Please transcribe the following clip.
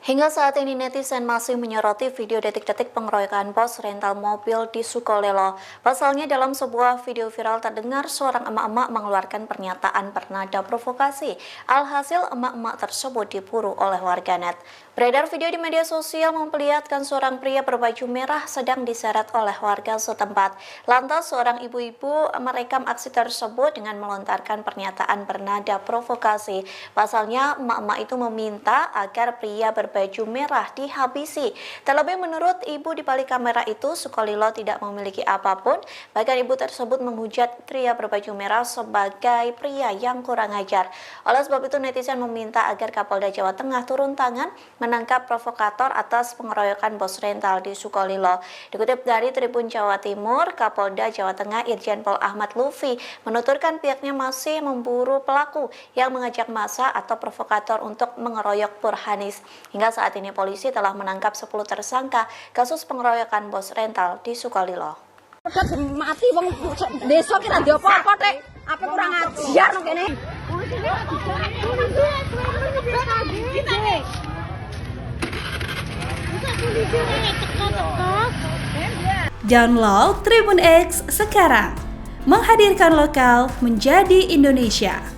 Hingga saat ini netizen masih menyoroti video detik-detik pengeroyokan bos rental mobil di Sukolilo. Pasalnya dalam sebuah video viral terdengar seorang emak-emak mengeluarkan pernyataan bernada provokasi. Alhasil emak-emak tersebut diburu oleh warganet. Beredar video di media sosial memperlihatkan seorang pria berbaju merah sedang diseret oleh warga setempat. Lantas seorang ibu-ibu merekam aksi tersebut dengan melontarkan pernyataan bernada provokasi. Pasalnya emak-emak itu meminta agar pria berbaju merah dihabisi. Terlebih menurut ibu di balik kamera itu, Sukolilo tidak memiliki apapun. Bahkan ibu tersebut menghujat pria berbaju merah sebagai pria yang kurang ajar. Oleh sebab itu netizen meminta agar Kapolda Jawa Tengah turun tangan menangkap provokator atas pengeroyokan bos rental di Sukolilo. Dikutip dari Tribun Jawa Timur, Kapolda Jawa Tengah Irjen Pol Ahmad Lutfi menuturkan pihaknya masih memburu pelaku yang mengajak massa atau provokator untuk mengeroyok Burhanis. Hingga saat ini polisi telah menangkap 10 tersangka kasus pengeroyokan bos rental di Sukolilo. Mati wong desa kita diopo-opo tek. Apa kurang ajar nang kene? Download Tribun X sekarang, menghadirkan lokal menjadi Indonesia.